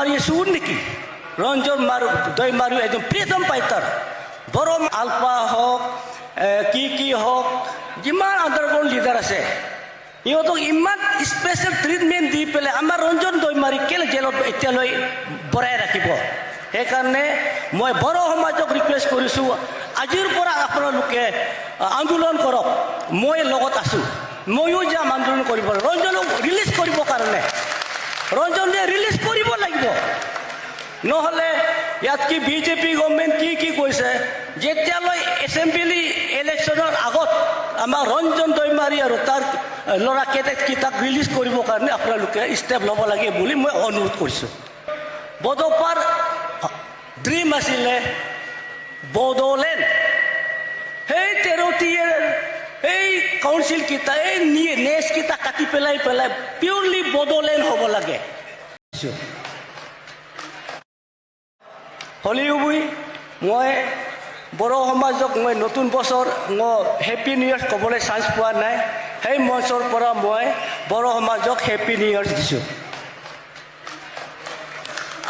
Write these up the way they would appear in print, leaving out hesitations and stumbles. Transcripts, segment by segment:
দৈমাৰী চুৰ নেকি? ৰঞ্জন দৈমাৰী একদম প্ৰিয়তম পাইতাৰ বড়ো আলপা হওক কি হওক যিমান আণ্ডাৰগ্ৰাউণ্ড লিডাৰ আছে ইহঁতক ইমান স্পেচিয়েল ট্ৰিটমেণ্ট দি পেলাই আমাৰ ৰঞ্জন দৈমাৰী কেলৈ জেলত এতিয়ালৈ বৰাই ৰাখিব? সেইকাৰণে মই বড়ো সমাজক ৰিকুৱেষ্ট কৰিছোঁ, আজিৰ পৰা আপোনালোকে আন্দোলন কৰক। মই লগত আছোঁ, ময়ো যাম আন্দোলন কৰিব। ৰঞ্জনক ৰিলিজ কৰিবৰ কাৰণে ৰঞ্জনে ৰিলিজ কৰিব লাগিব। নহ'লে ইয়াত কি বিজেপি গভৰ্ণমেণ্ট কি কৈছে, যেতিয়ালৈ এছেম্বলি ইলেকশ্যনৰ আগত আমাৰ ৰঞ্জন দৈমাৰী আৰু তাৰ ল'ৰাকেইটাক ৰিলিজ কৰিবৰ কাৰণে আপোনালোকে ষ্টেপ ল'ব লাগে বুলি মই অনুৰোধ কৰিছোঁ। বড়োপাৰ ড্ৰিম আছিলে বড়োলেণ্ড। সেই 13টিয়ে এই কাউন্সিলকেইটা এই নেচকেইটা কাটি পেলাই পিয়ৰলি বড়োলেণ্ড হ'ব লাগে। হ'লেও মই বড়ো সমাজক মই নতুন বছৰ মই হেপী নিউ ইয়াৰ ক'বলৈ চান্স পোৱা নাই। সেই মঞ্চৰ পৰা মই বড়ো সমাজক হেপী নিউ ইয়াৰ দিছোঁ।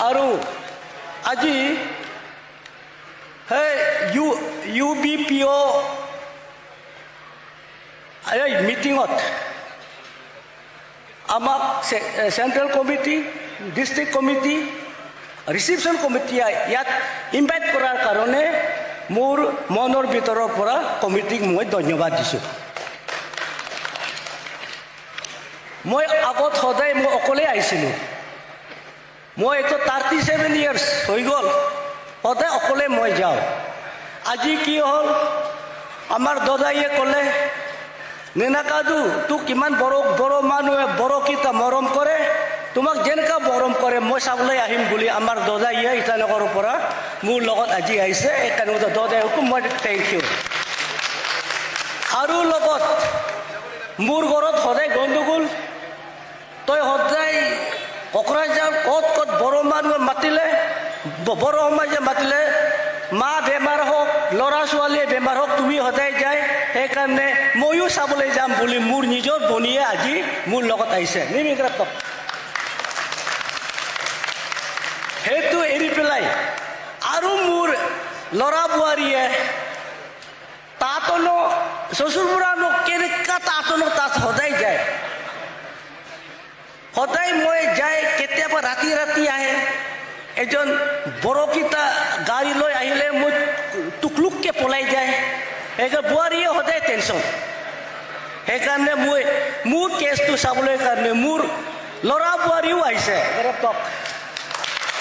আৰু আজি সেই UBPO এই মিটিঙত আমাক central committee, district committee, reception কমিটিয়ে ইয়াত ইনভাইট কৰাৰ কাৰণে মোৰ মনৰ ভিতৰৰ পৰা কমিটিক মই ধন্যবাদ দিছোঁ। মই আগত সদায় মই অকলে আহিছিলোঁ। মই এইটো 37 ইয়াৰ্ছ হৈ গ'ল, সদায় অকলে মই যাওঁ। আজি কি হ'ল, আমাৰ দাদাইয়ে ক'লে নেনাকাদু তোক কিমান বড়ো মানুহে বড়োকেইটা মৰম কৰে, তোমাক যেনেকুৱা মৰম কৰে মই চাবলৈ আহিম বুলি আমাৰ দাদাইয়ে ইটানগৰৰ পৰা মোৰ লগত আজি আহিছে। সেইকাৰণে দাদাইকো মই থেংক ইউ। আৰু লগত মোৰ ঘৰত সদায় গণ্ডগোল, তই সদায় কোকৰাঝাৰ ক'ত বড়ো মানুহে মাতিলে, বড়ো সমাজে মাতিলে, মা বেমাৰ হওক, ল'ৰা ছোৱালীয়ে বেমাৰ হওক, তুমি সদায় যায়। সেইকাৰণে ময়ো চাবলৈ যাম বুলি মোৰ নিজৰ ভনীয়ে আজি মোৰ লগত আহিছে। নিমিগ্ৰাতক সেইটো এৰি পেলাই আৰু মোৰ ল'ৰা বোৱাৰীয়ে তাতনো শ্বশুৰ বুঢ়ানো কেনেকুৱা তাতনো তাত সদায় যায়। সদায় মই যাই, কেতিয়াবা ৰাতি আহে। এজন বড়োকেইটা গাড়ী লৈ আহিলে মই টুকলুককৈ পলাই যায়। সেইকাৰণে বোৱাৰীয়ে সদায় টেনশ্যন। সেইকাৰণে মই মোৰ কেছটো চাবলৈ কাৰণে মোৰ ল'ৰা বোৱাৰীও আহিছে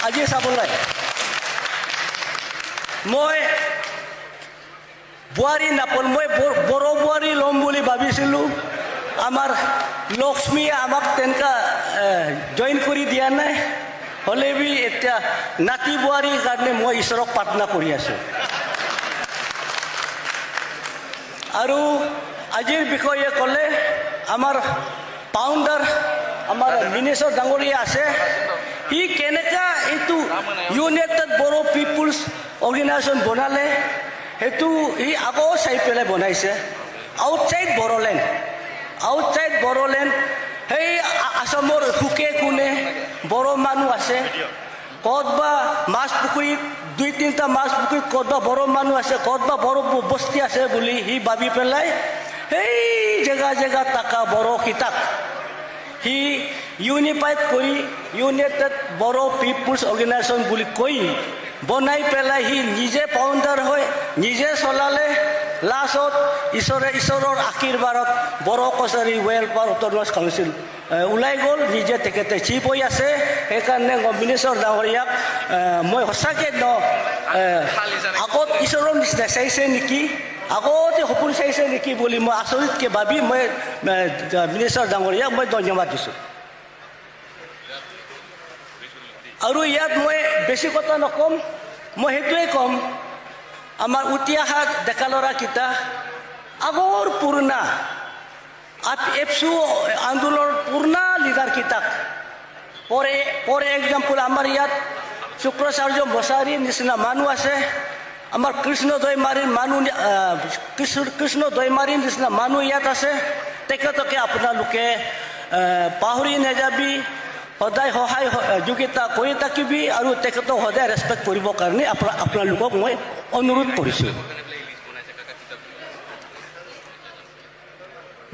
আজি চাবলৈ। মই বোৱাৰী নাপালোঁ, মই বড়ো বোৱাৰী ল'ম বুলি ভাবিছিলোঁ। আমাৰ লক্ষ্মীয়ে আমাক তেনেকুৱা জইন কৰি দিয়া নাই। হ'লে এতিয়া নাতি বোৱাৰীৰ কাৰণে মই ঈশ্বৰক প্ৰাৰ্থনা কৰি আছোঁ। আৰু আজিৰ বিষয়ে ক'লে আমাৰ ফাউণ্ডাৰ আমাৰ মিনেশ্বৰ ডাঙৰীয়া আছে, সি কেনেকুৱা এইটো ইউনাইটেড বড়ো পিপুলছ অৰ্গেনাইজেশ্যন বনালে সেইটো সি আকৌ চাই পেলাই বনাইছে। আউটছাইড বড়োলেণ্ড সেই আসামৰ সুকে কোণে বড়ো মানুহ আছে, ক'তবা মাছ পুখুৰীত 2-3টা মাছ পুখুৰীত ক'তবা বড়ো মানুহ আছে, ক'তবা বড়ো বস্তি আছে বুলি সি ভাবি পেলাই সেই জেগা থকা বড়োকেইটাক সি ইউনিফাইড কৰি ইউনাইটেড বড়ো পিপুলছ অৰ্গেনাইজেশ্যন বুলি কৈ বনাই পেলাই সি নিজে ফাউণ্ডাৰ হৈ নিজে চলালে। লাষ্টত ঈশ্বৰৰ আশীৰ্বাদত Bodo Kachari welfare autonomous council ওলাই গ'ল, নিজে তেখেতে চিফ হৈ আছে। সেইকাৰণে মিনেশ্বৰ ডাঙৰীয়াক মই সঁচাকৈ আগত ঈশ্বৰৰ নিচিনা চাইছে নেকি, আগতে সপোন চাইছে নেকি বুলি মই আচৰিতকৈ ভাবি মই মিনেশ্বৰ ডাঙৰীয়াক মই ধন্যবাদ দিছোঁ। আৰু ইয়াত মই বেছি কথা নক'ম, মই সেইটোৱে ক'ম, আমাৰ উঠি অহা ডেকা ল'ৰাকেইটা আগৰ পুৰণা এপছু আন্দোলনৰ পুৰণা লিডাৰকেইটাক ফৰ এক্সাম্পল আমাৰ ইয়াত শুক্ৰাচাৰ্য মছাৰীৰ নিচিনা মানুহ আছে, আমাৰ কৃষ্ণ দৈমাৰীৰ নিচিনা মানুহ ইয়াত আছে। তেখেতকে আপোনালোকে পাহৰি নাযাবি। সদায় সহায় যোগিতা কৰি থাকিবি আৰু তেখেতক সদায় ৰেচপেক্ট কৰিবৰ কাৰণে আপোনালোকক মই অনুৰোধ কৰিছোঁ।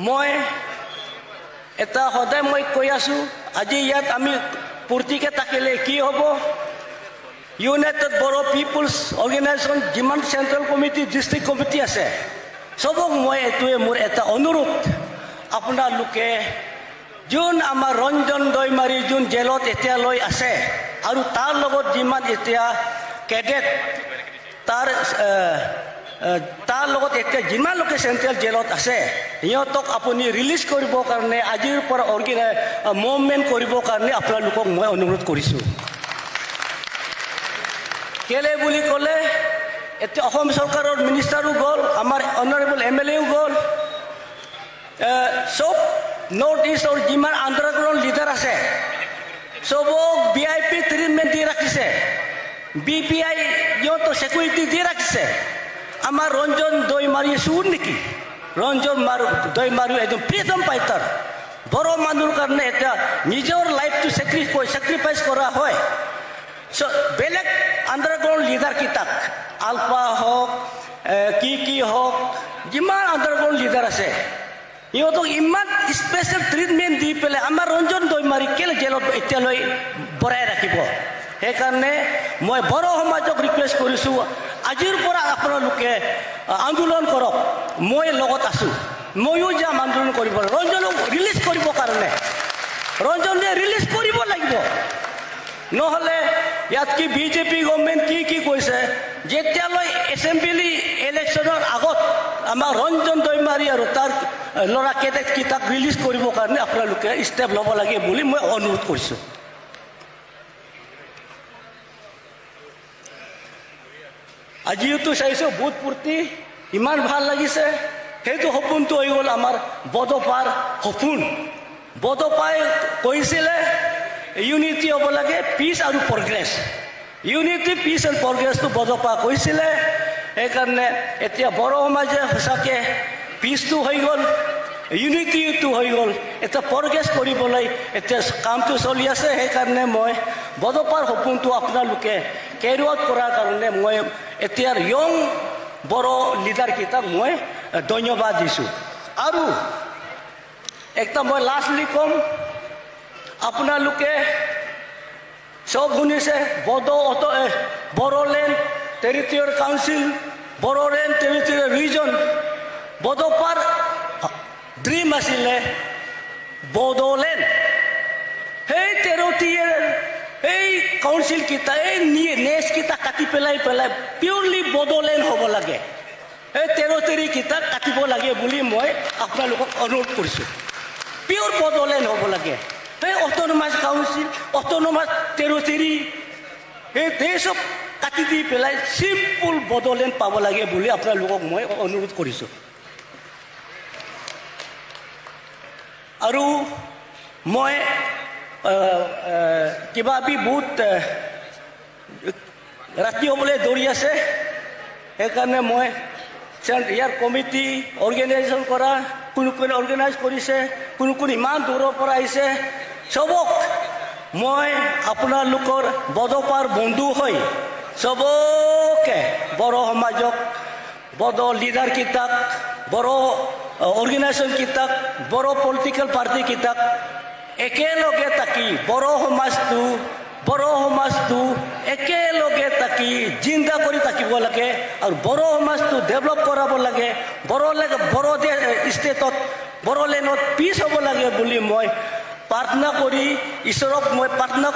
মই এটা সদায় মই কৈ আছোঁ, আজি ইয়াত আমি পূৰ্তিকে থাকিলে কি হ'ব? ইউনাইটেড বড়ো পিপুলছ অৰ্গেনাইজেশ্যন যিমান চেণ্ট্ৰেল কমিটি ডিষ্ট্ৰিক্ট কমিটি আছে চবক মই এইটোৱে মোৰ এটা অনুৰোধ, আপোনালোকে যোন আমাৰ ৰঞ্জন দৈমাৰী যোন জেলত এতিয়ালৈ আছে আৰু তাৰ লগত যিমান এতিয়া কেডেট তাৰ লগত এতিয়া যিমান লোকে চেণ্ট্ৰেল জেলত আছে সিহঁতক আপুনি ৰিলিজ কৰিবৰ কাৰণে আজিৰ পৰা মুভমেণ্ট কৰিবৰ কাৰণে আপোনালোকক মই অনুৰোধ কৰিছোঁ। কেলে বুলি ক'লে এতিয়া অসম চৰকাৰৰ মিনিষ্টাৰো গ'ল, আমাৰ অনাৰেবল MLAও গ'ল, চব নৰ্থ ইষ্টৰ যিমান আণ্ডাৰগ্ৰাউণ্ড লিডাৰ আছে চবক VIP ট্ৰিটমেণ্ট দি ৰাখিছে, BPI সিহঁতৰ ছিকিউৰিটি দি ৰাখিছে। আমাৰ ৰঞ্জন দৈমাৰী চুৰ নেকি? ৰঞ্জন দৈমাৰী একদম ফ্ৰীডম ফাইটাৰ, বড়ো মানুহৰ কাৰণে এতিয়া নিজৰ লাইফটো ছেক্ৰিফাইচ কৰা হয়। বেলেগ আণ্ডাৰগ্ৰাউণ্ড লিডাৰ কেইটাক আলপা হওক কি হওক যিমান আণ্ডাৰগ্ৰাউণ্ড লিডাৰ আছে সিহঁতক ইমান স্পেচিয়েল ট্ৰিটমেণ্ট দি পেলাই আমাৰ ৰঞ্জন দৈমাৰী কেলে জেলত এতিয়ালৈ ভৰাই ৰাখিব? সেইকাৰণে মই বড়ো সমাজক ৰিকুৱেষ্ট কৰিছোঁ, আজিৰ পৰা আপোনালোকে আন্দোলন কৰক, মই লগত আছোঁ, ময়ো যাম আন্দোলন কৰিব। ৰঞ্জনক ৰিলিজ কৰিবৰ কাৰণে ৰঞ্জনে ৰিলিজ কৰিব লাগিব, নহ'লে ইয়াত কি BJP গভৰ্ণমেণ্ট কি কৈছে, যেতিয়ালৈ এছেম্বলি ইলেকশ্যনৰ আগত আমাৰ ৰঞ্জন দৈমাৰী আৰু তাৰ ল'ৰা কেইটাক ৰিলিজ কৰিবৰ কাৰণে আপোনালোকে ষ্টেপ ল'ব লাগে বুলি মই অনুৰোধ কৰিছোঁ। আজিওতো চাইছোঁ বুট পূৰ্তি ইমান ভাল লাগিছে, সেইটো সপোনটো হৈ গ'ল আমাৰ বডোপাৰ সপোন। বডোপাই কৈছিলে ইউনিটি হ'ব লাগে, পিচ আৰু প্ৰগ্ৰেছ। ইউনিটি পিচ এণ্ড প্ৰগ্ৰেছটো বডোপা কৈছিলে, সেইকাৰণে এতিয়া বড়ো সমাজে সঁচাকৈ পিচটো হৈ গ'ল, ইউনিটিটো হৈ গ'ল, এতিয়া প্ৰগ্ৰেছ কৰিবলৈ এতিয়া কামটো চলি আছে। সেইকাৰণে মই বডোপাৰ সপোনটো আপোনালোকে কেৰি আউট কৰাৰ কাৰণে মই এতিয়াৰ য়ং বড়ো লিডাৰকেইটাক মই ধন্যবাদ দিছোঁ। আৰু একটা মই লাষ্টলি ক'ম, আপোনালোকে চব শুনিছে Bodoland territorial council, Bodoland territorial region. Bodofa dream আছিলে বড়োলেণ্ড, সেই টেৰিটৰিয়েল এই কাউন্সিলকেইটা এই নেচকেইটা কাটি পেলাই পিয়ৰলি বড়োলেণ্ড হ'ব লাগে, এই টেৰিটৰিকেইটা কাটিব লাগে বুলি মই আপোনালোকক অনুৰোধ কৰিছোঁ। পিয়ৰ বড়োলেণ্ড হ'ব লাগে, সেই অট'নমাছ কাউন্সিল অট'নমাছ টেৰিটৰি সেই চব কাটি দি পেলাই চিম্পুল বড়োলেণ্ড পাব লাগে বুলি আপোনালোকক মই অনুৰোধ কৰিছোঁ। আৰু মই কিবা বহুত ৰাতি হ'বলৈ দৌৰি আছে, সেইকাৰণে মই ইয়াৰ কমিটি অৰ্গেনাইজেশ্যন কৰা, কোনে অৰ্গেনাইজ কৰিছে, কোন ইমান দূৰৰ পৰা আহিছে, চবক মই আপোনালোকৰ বডোপাৰ বন্ধু হৈ চবকে বড়ো সমাজক, বড়ো লিডাৰকেইটাক, বড়ো অৰ্গেনাইজেশ্যনকেইটাক, বড়ো পলিটিকেল পাৰ্টিকেইটাক একেলগে থাকি বড়ো সমাজটো একেলগে থাকি জিন্দা কৰি থাকিব লাগে আৰু বড়ো সমাজটো ডেভেলপ কৰাব লাগে, বড়ো ষ্টেটত বড়োলেণ্ডত পিচ হ'ব লাগে বুলি মই প্ৰাৰ্থনা কৰি ঈশ্বৰক মই প্ৰাৰ্থনা